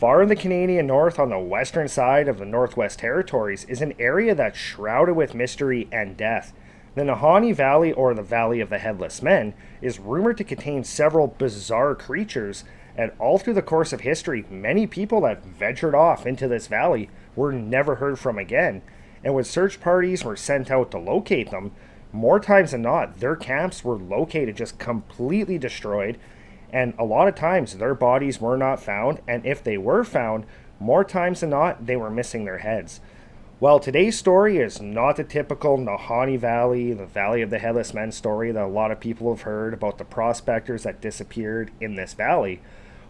Far in the Canadian North on the western side of the Northwest Territories is an area that's shrouded with mystery and death. The Nahanni Valley, or the Valley of the Headless Men, is rumored to contain several bizarre creatures, and all through the course of history, many people that ventured off into this valley were never heard from again. And when search parties were sent out to locate them, more times than not, their camps were located just completely destroyed, and a lot of times their bodies were not found, and if they were found, more times than not, they were missing their heads. Well, today's story is not the typical Nahanni Valley, the Valley of the Headless Men story that a lot of people have heard about the prospectors that disappeared in this valley.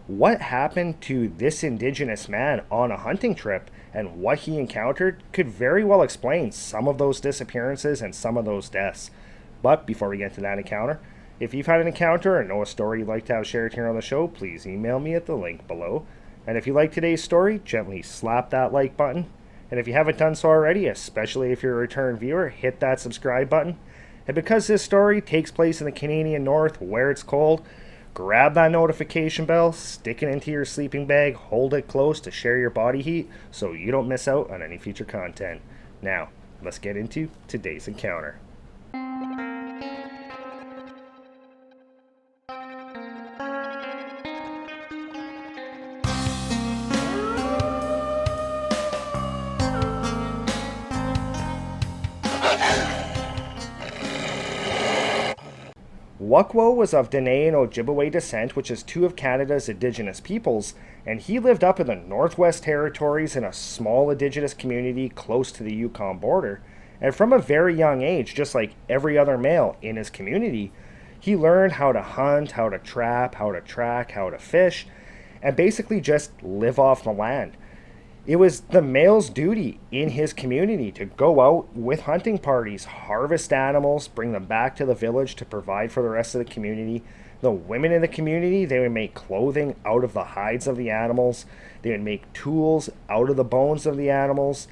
What happened to this indigenous man on a hunting trip and what he encountered could very well explain some of those disappearances and some of those deaths. But before we get to that encounter, if you've had an encounter or know a story you'd like to have shared here on the show, please email me at the link below. And if you like today's story, gently slap that like button. And if you haven't done so already, especially if you're a return viewer, hit that subscribe button. And because this story takes place in the Canadian North where it's cold, grab that notification bell, stick it into your sleeping bag, hold it close to share your body heat so you don't miss out on any future content. Now, let's get into today's encounter. Wukwoh was of Dene and Ojibwe descent, which is two of Canada's Indigenous peoples, and he lived up in the Northwest Territories in a small Indigenous community close to the Yukon border. And from a very young age, just like every other male in his community, he learned how to hunt, how to trap, how to track, how to fish, and basically just live off the land. It was the male's duty in his community to go out with hunting parties, harvest animals, bring them back to the village to provide for the rest of the community. The women in the community, they would make clothing out of the hides of the animals. They would make tools out of the bones of the animals.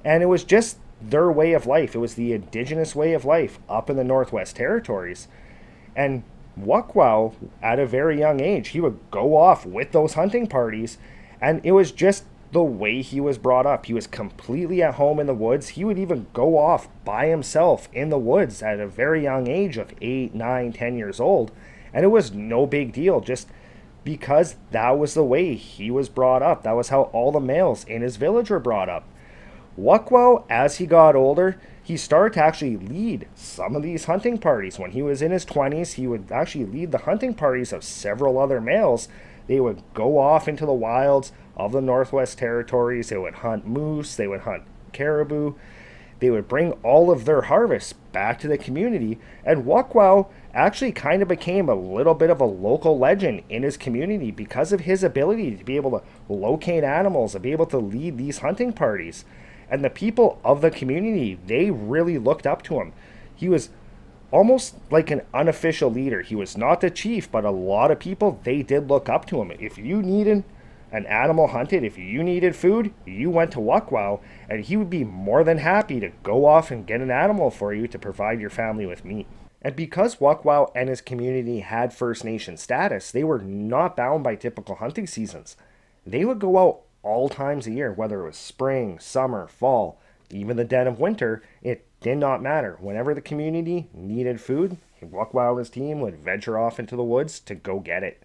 And it was just their way of life. It was the indigenous way of life up in the Northwest Territories. And Wukwoh, at a very young age, he would go off with those hunting parties, and it was just the way he was brought up. He was completely at home in the woods. He would even go off by himself in the woods at a very young age of 8, 9, 10 years old. And it was no big deal, just because that was the way he was brought up. That was how all the males in his village were brought up. Wukwoh, as he got older, he started to actually lead some of these hunting parties. When he was in his 20s, he would actually lead the hunting parties of several other males. They would go off into the wilds of the Northwest Territories. They would hunt moose, they would hunt caribou. They would bring all of their harvests back to the community, and Wukwoh actually kind of became a little bit of a local legend in his community because of his ability to be able to locate animals and be able to lead these hunting parties. And the people of the community, they really looked up to him. He was almost like an unofficial leader. He was not the chief, but a lot of people, they did look up to him. If you needed an animal hunted, if you needed food, you went to Wukwoh, and he would be more than happy to go off and get an animal for you to provide your family with meat. And because Wukwoh and his community had First Nation status, they were not bound by typical hunting seasons. They would go out all times of year, whether it was spring, summer, fall, even the dead of winter. It did not matter. Whenever the community needed food, Wukwoh and his team would venture off into the woods to go get it.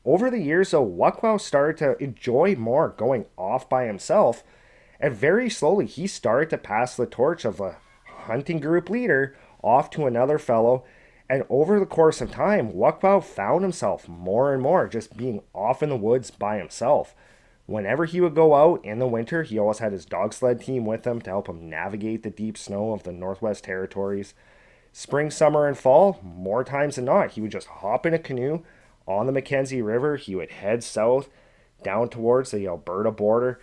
Over the years, though, Wukwoh started to enjoy more going off by himself, and very slowly he started to pass the torch of a hunting group leader off to another fellow. And over the course of time, Wukwoh found himself more and more just being off in the woods by himself. Whenever he would go out in the winter, he always had his dog sled team with him to help him navigate the deep snow of the Northwest Territories. Spring, summer, and fall, more times than not, he would just hop in a canoe on the Mackenzie River. He would head south down towards the Alberta border.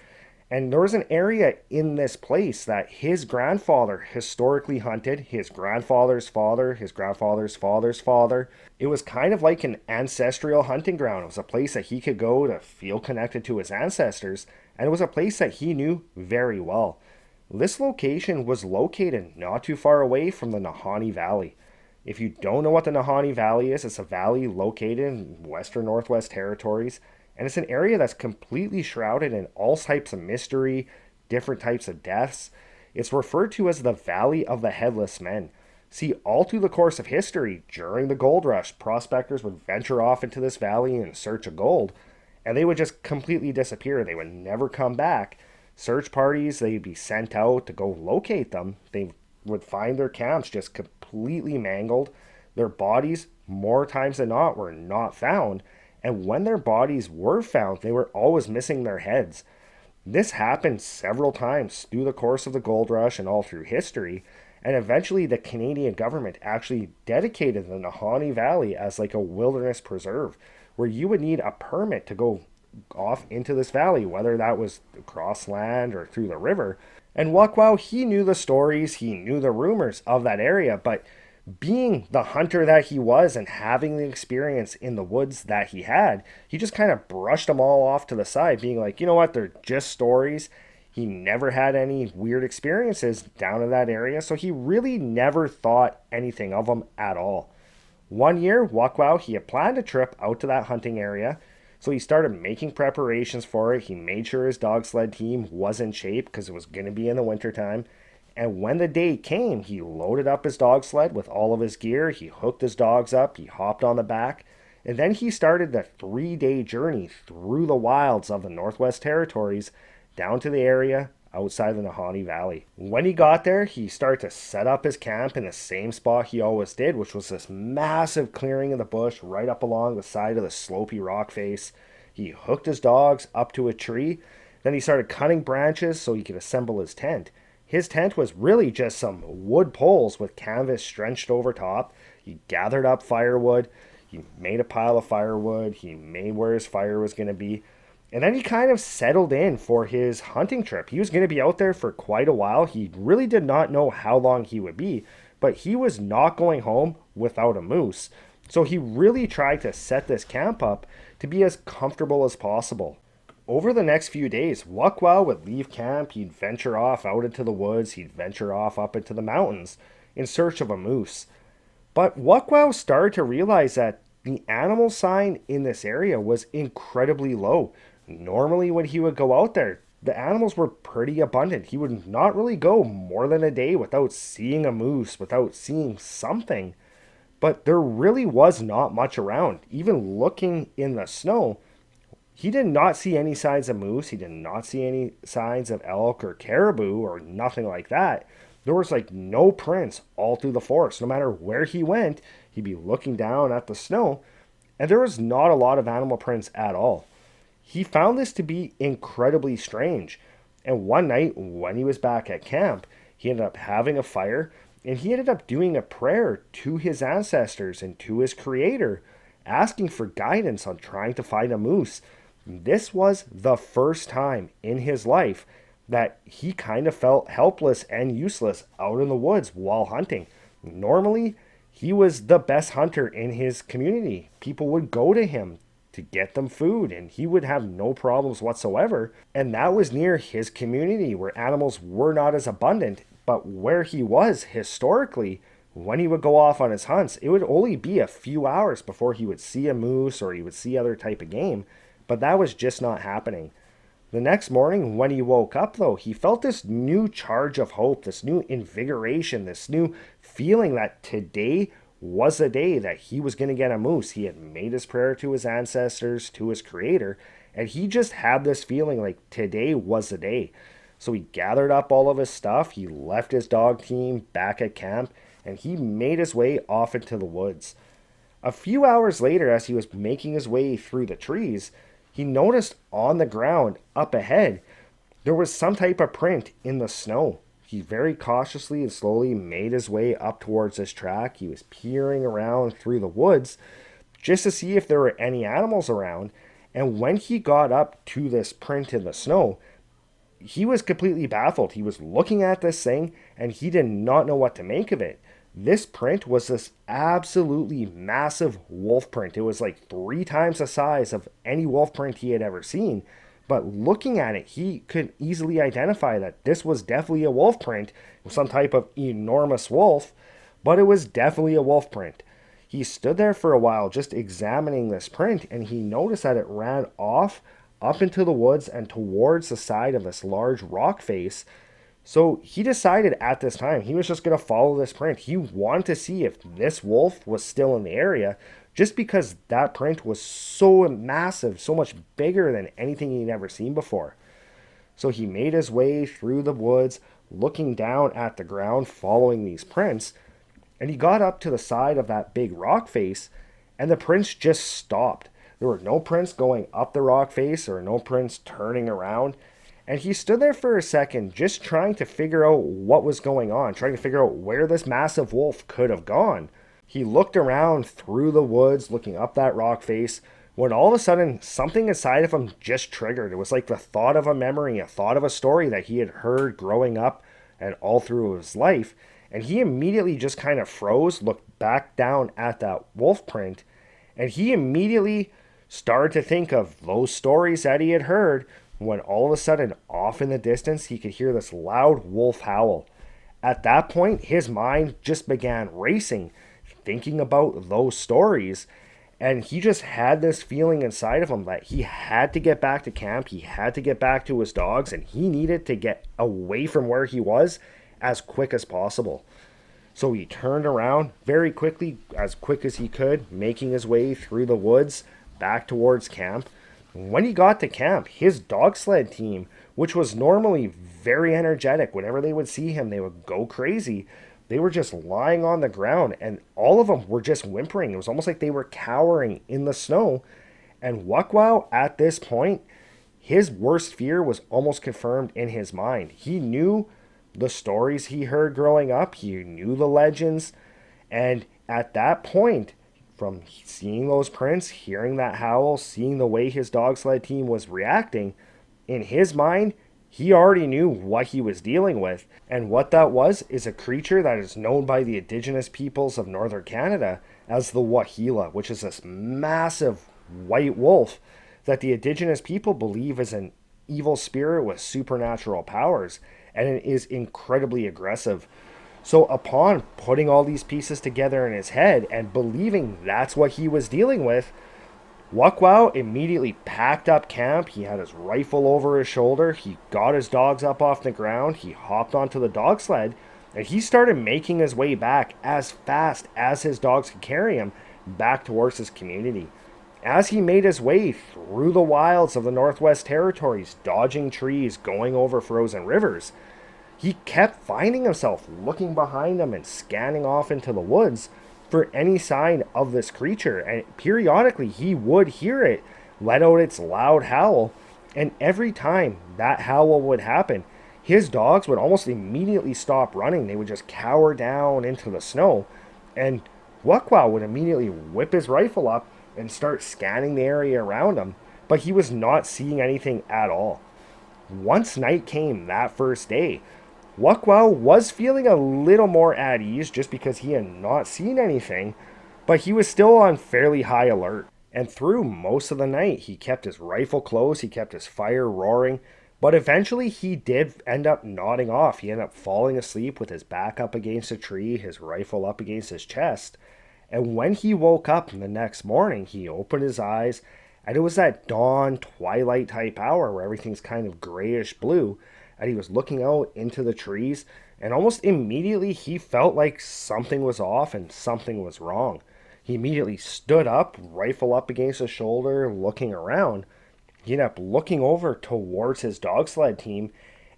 And there was an area in this place that his grandfather historically hunted, his grandfather's father, his grandfather's father's father. It was kind of like an ancestral hunting ground. It was a place that he could go to feel connected to his ancestors, and it was a place that he knew very well. This location was located not too far away from the Nahanni Valley. If you don't know what the Nahanni Valley is, it's a valley located in western Northwest Territories, And it's an area that's completely shrouded in all types of mystery, different types of deaths. It's referred to as the Valley of the Headless Men. See, all through the course of history, during the gold rush, prospectors would venture off into this valley in search of gold, and they would just completely disappear. They would never come back. Search parties, they'd be sent out to go locate them. They would find their camps just completely mangled. Their bodies, more times than not, were not found. And when their bodies were found, they were always missing their heads. This happened several times through the course of the gold rush and all through history. And eventually the Canadian government actually dedicated the Nahanni Valley as like a wilderness preserve where you would need a permit to go off into this valley, whether that was across land or through the river. And Wukwoh, he knew the stories, he knew the rumors of that area, but being the hunter that he was and having the experience in the woods that he just kind of brushed them all off to the side, being like, you know what, they're just stories. He never had any weird experiences down in that area, so he really never thought anything of them at all. One year, Wukwoh, he had planned a trip out to that hunting area, so he started making preparations for it. He made sure his dog sled team was in shape because it was going to be in the wintertime. And when the day came, he loaded up his dog sled with all of his gear. He hooked his dogs up. He hopped on the back. And then he started the 3-day journey through the wilds of the Northwest Territories down to the area outside the Nahanni Valley. When he got there, he started to set up his camp in the same spot he always did, which was this massive clearing in the bush right up along the side of the slopey rock face. He hooked his dogs up to a tree. Then he started cutting branches so he could assemble his tent. His tent was really just some wood poles with canvas drenched over top. He gathered up firewood. He made a pile of firewood. He made where his fire was going to be. And then he kind of settled in for his hunting trip. He was going to be out there for quite a while. He really did not know how long he would be, but he was not going home without a moose. So he really tried to set this camp up to be as comfortable as possible. Over the next few days, Wukwoh would leave camp. He'd venture off out into the woods. He'd venture off up into the mountains in search of a moose. But Wukwoh started to realize that the animal sign in this area was incredibly low. Normally when he would go out there, the animals were pretty abundant. He would not really go more than a day without seeing a moose, without seeing something. But there really was not much around. Even looking in the snow, he did not see any signs of moose. He did not see any signs of elk or caribou or nothing like that. There was like no prints all through the forest. No matter where he went, he'd be looking down at the snow, and there was not a lot of animal prints at all. He found this to be incredibly strange. And one night, when he was back at camp, he ended up having a fire, and he ended up doing a prayer to his ancestors and to his creator, asking for guidance on trying to find a moose. This was the first time in his life that he kind of felt helpless and useless out in the woods while hunting. Normally, he was the best hunter in his community. People would go to him to get them food, and he would have no problems whatsoever. And that was near his community where animals were not as abundant, but where he was historically, when he would go off on his hunts, it would only be a few hours before he would see a moose or he would see other type of game, but that was just not happening. The next morning, when he woke up, though, he felt this new charge of hope, this new invigoration, this new feeling that today was the day that he was going to get a moose. He had made his prayer to his ancestors, to his creator, and he just had this feeling like today was the day. So he gathered up all of his stuff, he left his dog team back at camp, and he made his way off into the woods. A few hours later, as he was making his way through the trees, he noticed on the ground up ahead, there was some type of print in the snow. He very cautiously and slowly made his way up towards this track. He was peering around through the woods just to see if there were any animals around. And when he got up to this print in the snow, he was completely baffled. He was looking at this thing and he did not know what to make of it. This print was this absolutely massive wolf print. It was like 3 times the size of any wolf print he had ever seen. But looking at it, he could easily identify that this was definitely a wolf print, some type of enormous wolf, but it was definitely a wolf print. He stood there for a while just examining this print, and he noticed that it ran off up into the woods and towards the side of this large rock face. So he decided at this time he was just going to follow this print. He wanted to see if this wolf was still in the area, just because that print was so massive, so much bigger than anything he'd ever seen before. So he made his way through the woods, looking down at the ground, following these prints, and he got up to the side of that big rock face, and the prints just stopped. There were no prints going up the rock face or no prints turning around. And he stood there for a second just trying to figure out what was going on, trying to figure out where this massive wolf could have gone. He looked around through the woods, looking up that rock face, when all of a sudden something inside of him just triggered. It was like the thought of a memory, a thought of a story that he had heard growing up and all through his life. And he immediately just kind of froze, looked back down at that wolf print, and he immediately started to think of those stories that he had heard, when all of a sudden, off in the distance, he could hear this loud wolf howl. At that point, his mind just began racing, thinking about those stories, and he just had this feeling inside of him that he had to get back to camp, he had to get back to his dogs, and he needed to get away from where he was as quick as possible. So he turned around very quickly, as quick as he could, making his way through the woods back towards camp. When he got to camp, his dog sled team, which was normally very energetic, whenever they would see him, they would go crazy. They were just lying on the ground, and all of them were just whimpering. It was almost like they were cowering in the snow. And Wukwoh, at this point, his worst fear was almost confirmed in his mind. He knew the stories he heard growing up, he knew the legends, and at that point, from seeing those prints, hearing that howl, seeing the way his dog sled team was reacting, in his mind, he already knew what he was dealing with. And what that was is a creature that is known by the indigenous peoples of northern Canada as the Waheela, which is this massive white wolf that the indigenous people believe is an evil spirit with supernatural powers, and it is incredibly aggressive. So upon putting all these pieces together in his head and believing that's what he was dealing with, Wukwoh immediately packed up camp. He had his rifle over his shoulder. He got his dogs up off the ground. He hopped onto the dog sled, and he started making his way back as fast as his dogs could carry him back towards his community. As he made his way through the wilds of the Northwest Territories, dodging trees, going over frozen rivers, he kept finding himself looking behind him and scanning off into the woods for any sign of this creature. And periodically he would hear it let out its loud howl. And every time that howl would happen, his dogs would almost immediately stop running. They would just cower down into the snow. And Wukwoh would immediately whip his rifle up and start scanning the area around him. But he was not seeing anything at all. Once night came that first day, Wukwoh was feeling a little more at ease just because he had not seen anything, but he was still on fairly high alert. And through most of the night, he kept his rifle close, he kept his fire roaring, but eventually he did end up nodding off. He ended up falling asleep with his back up against a tree, his rifle up against his chest. And when he woke up the next morning, he opened his eyes, and it was that dawn, twilight type hour where everything's kind of grayish blue. And he was looking out into the trees, and almost immediately he felt like something was off and something was wrong. He immediately stood up, rifle up against his shoulder, looking around. He ended up looking over towards his dog sled team,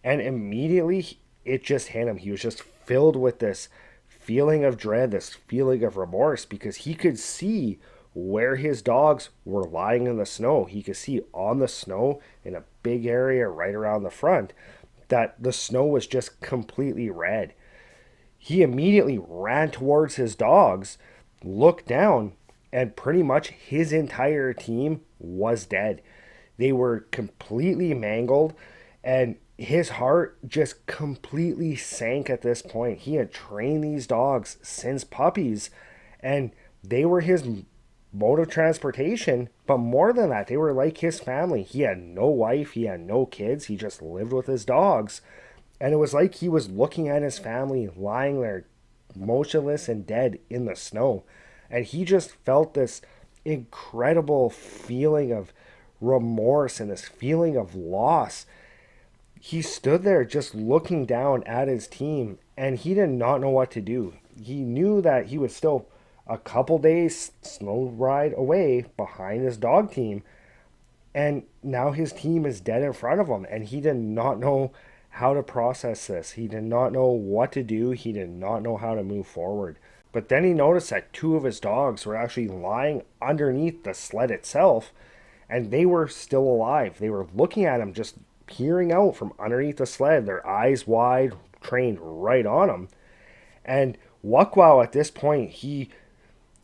and immediately it just hit him. He was just filled with this feeling of dread, this feeling of remorse, because he could see where his dogs were lying in the snow. He could see on the snow in a big area right around the front that the snow was just completely red. He immediately ran towards his dogs, looked down, and pretty much his entire team was dead. They were completely mangled, and his heart just completely sank at this point. He had trained these dogs since puppies, and they were his mode of transportation, but more than that, they were like his family. He had no wife, he had no kids, he just lived with his dogs, and it was like he was looking at his family lying there motionless and dead in the snow. And he just felt this incredible feeling of remorse and this feeling of loss. He stood there just looking down at his team, and he did not know what to do. He knew that he was still a couple days snow ride away behind his dog team, and now his team is dead in front of him, and he did not know how to process this. He did not know what to do. He did not know how to move forward. But then he noticed that two of his dogs were actually lying underneath the sled itself, and they were still alive. They were looking at him, just peering out from underneath the sled, their eyes wide, trained right on him. And Wukwoh at this point,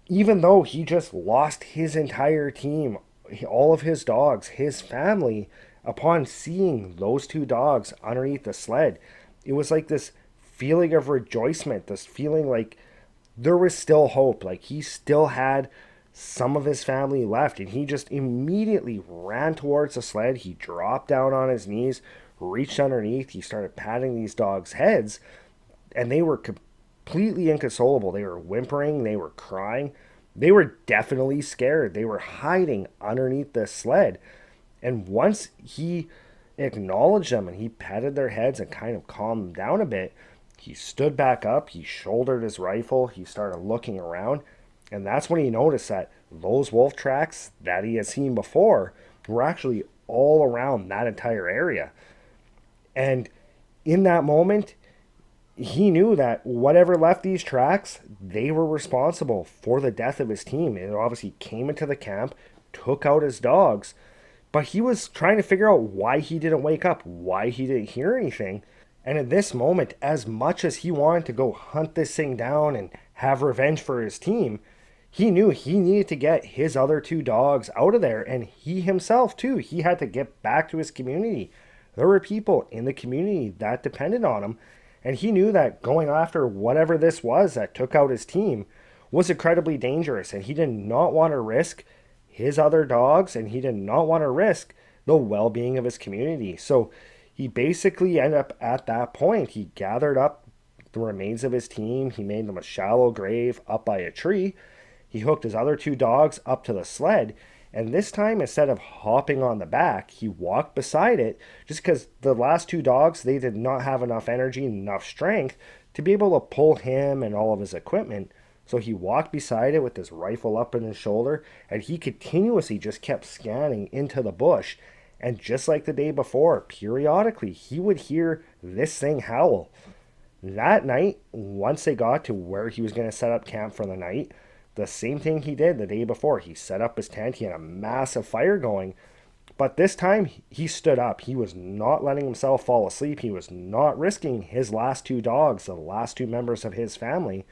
even though he just lost his entire team, all of his dogs, his family, upon seeing those two dogs underneath the sled, it was like this feeling of rejoicement, this feeling like there was still hope, like he still had some of his family left. And he just immediately ran towards the sled. He dropped down on his knees, reached underneath, he started patting these dogs' heads, and they were completely inconsolable. They were whimpering, they were crying, they were definitely scared. They were hiding underneath the sled. And once he acknowledged them and he patted their heads and kind of calmed them down a bit, he stood back up, he shouldered his rifle, he started looking around, and that's when he noticed that those wolf tracks that he had seen before were actually all around that entire area. And in that moment, he knew that whatever left these tracks, they were responsible for the death of his team. It obviously came into the camp, took out his dogs, but he was trying to figure out why he didn't wake up, why he didn't hear anything. And in this moment, as much as he wanted to go hunt this thing down and have revenge for his team, he knew he needed to get his other two dogs out of there. And he himself, too, he had to get back to his community. There were people in the community that depended on him. And he knew that going after whatever this was that took out his team was incredibly dangerous. And he did not want to risk his other dogs, and he did not want to risk the well-being of his community. So he basically ended up at that point, he gathered up the remains of his team. He made them a shallow grave up by a tree. He hooked his other two dogs up to the sled. And this time, instead of hopping on the back, he walked beside it, just because the last two dogs, they did not have enough energy and enough strength to be able to pull him and all of his equipment. So he walked beside it with his rifle up in his shoulder, and he continuously just kept scanning into the bush. And just like the day before, periodically, he would hear this thing howl. That night, once they got to where he was going to set up camp for the night, the same thing he did the day before. He set up his tent, he had a massive fire going, but this time he stood up. He was not letting himself fall asleep. He was not risking his last two dogs, the last two members of his family.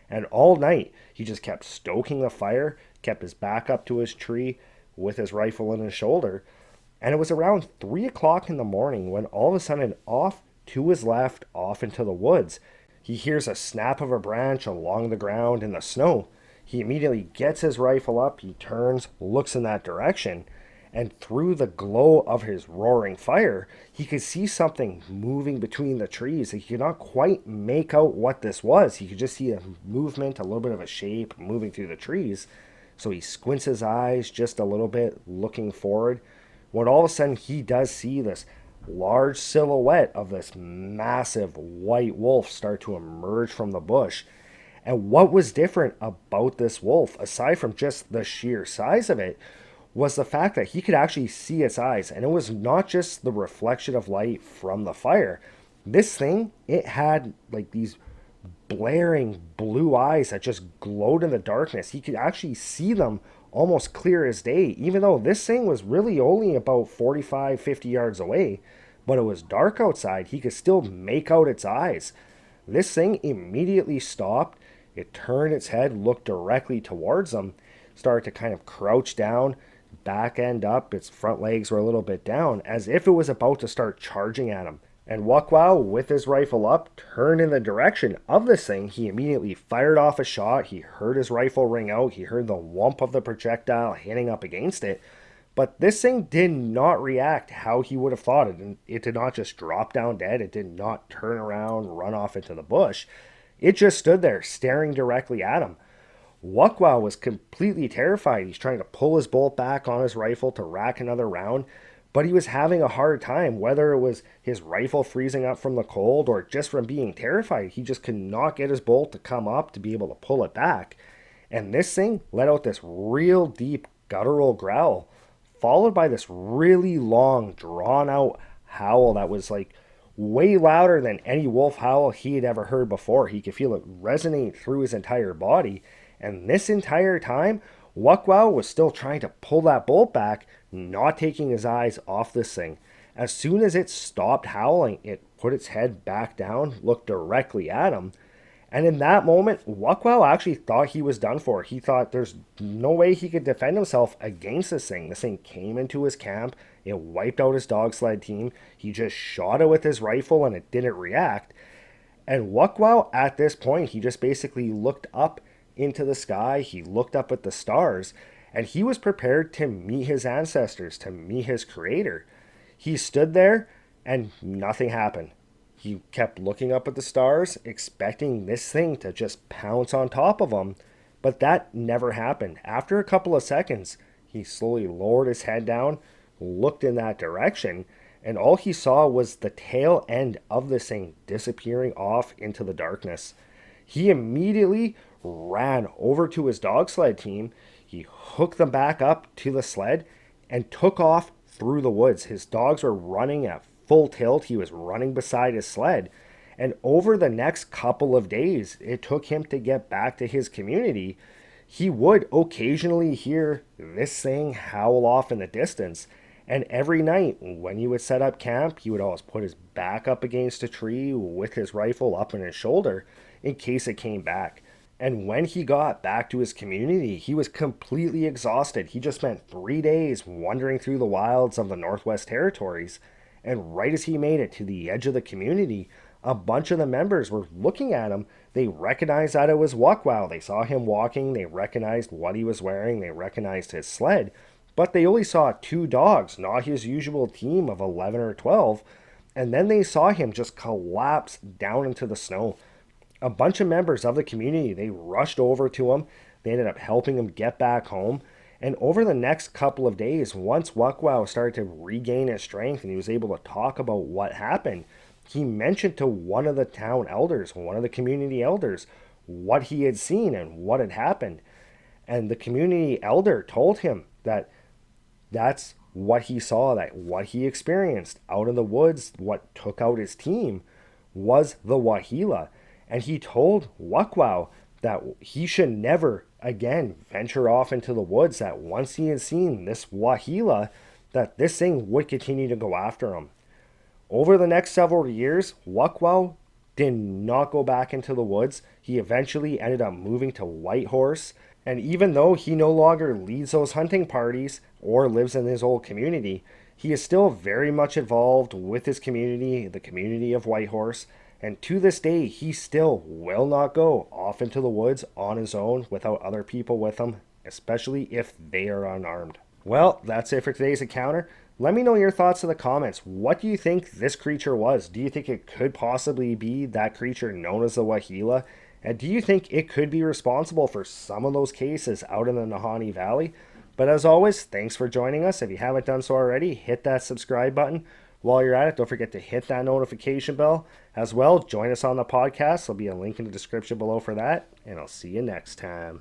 And all night, he just kept stoking the fire, kept his back up to his tree with his rifle in his shoulder. And it was around 3 o'clock in the morning when all of a sudden, off to his left, off into the woods, he hears a snap of a branch along the ground in the snow. He immediately gets his rifle up, he turns, looks in that direction, and through the glow of his roaring fire, he could see something moving between the trees. He could not quite make out what this was. He could just see a movement, a little bit of a shape moving through the trees. So he squints his eyes just a little bit, looking forward, when all of a sudden he does see this large silhouette of this massive white wolf start to emerge from the bush. And what was different about this wolf, aside from just the sheer size of it, was the fact that he could actually see its eyes. And it was not just the reflection of light from the fire. This thing, it had like these blaring blue eyes that just glowed in the darkness. He could actually see them almost clear as day, even though this thing was really only about 45, 50 yards away. But it was dark outside. He could still make out its eyes. This thing immediately stopped. It turned its head, looked directly towards them, started to kind of crouch down, back end up. Its front legs were a little bit down, as if it was about to start charging at him. And Wukwoh, with his rifle up, turned in the direction of this thing. He immediately fired off a shot. He heard his rifle ring out. He heard the whump of the projectile hitting up against it. But this thing did not react how he would have thought it. And it did not just drop down dead. It did not turn around, run off into the bush. It just stood there, staring directly at him. Wukwoh was completely terrified. He's trying to pull his bolt back on his rifle to rack another round, but he was having a hard time, whether it was his rifle freezing up from the cold or just from being terrified. He just could not get his bolt to come up to be able to pull it back. And this thing let out this real deep guttural growl, followed by this really long, drawn out howl that was like way louder than any wolf howl he had ever heard before. He could feel it resonate through his entire body. And this entire time, Wukwow was still trying to pull that bolt back, not taking his eyes off this thing. As soon as it stopped howling, it put its head back down, looked directly at him, and in that moment, Wukwow actually thought he was done for. He thought there's no way he could defend himself against this thing. This thing came into his camp. It wiped out his dog sled team. He just shot it with his rifle and it didn't react. And Wukwow, at this point, he just basically looked up into the sky. He looked up at the stars. And he was prepared to meet his ancestors, to meet his creator. He stood there and nothing happened. He kept looking up at the stars, expecting this thing to just pounce on top of him, but that never happened. After a couple of seconds, he slowly lowered his head down, looked in that direction, and all he saw was the tail end of this thing disappearing off into the darkness. He immediately ran over to his dog sled team. He hooked them back up to the sled and took off through the woods. His dogs were running at full tilt. He was running beside his sled. And over the next couple of days, it took him to get back to his community. He would occasionally hear this thing howl off in the distance. And every night when he would set up camp, he would always put his back up against a tree with his rifle up on his shoulder in case it came back. And when he got back to his community, he was completely exhausted. He just spent 3 days wandering through the wilds of the Northwest Territories. And right as he made it to the edge of the community, a bunch of the members were looking at him. They recognized that it was Wukwow. They saw him walking. They recognized what he was wearing. They recognized his sled. But they only saw 2 dogs, not his usual team of 11 or 12. And then they saw him just collapse down into the snow. A bunch of members of the community, they rushed over to him. They ended up helping him get back home. And over the next couple of days, once Wukwow started to regain his strength and he was able to talk about what happened, he mentioned to one of the town elders, one of the community elders, what he had seen and what had happened. And the community elder told him that that's what he saw, that what he experienced out in the woods, what took out his team, was the Wahila. And he told Wukwow that he should never again venture off into the woods, that once he had seen this Wahila, that this thing would continue to go after him. Over the next several years, Wukwow did not go back into the woods. He eventually ended up moving to Whitehorse, and even though he no longer leads those hunting parties or lives in his old community, he is still very much involved with his community, the community of Whitehorse. And to this day, he still will not go off into the woods on his own without other people with him, especially if they are unarmed. Well, that's it for today's encounter. Let me know your thoughts in the comments. What do you think this creature was? Do you think it could possibly be that creature known as the Waheela? And do you think it could be responsible for some of those cases out in the Nahanni Valley? But as always, thanks for joining us. If you haven't done so already, hit that subscribe button. While you're at it, don't forget to hit that notification bell. As well, join us on the podcast. There'll be a link in the description below for that. And I'll see you next time.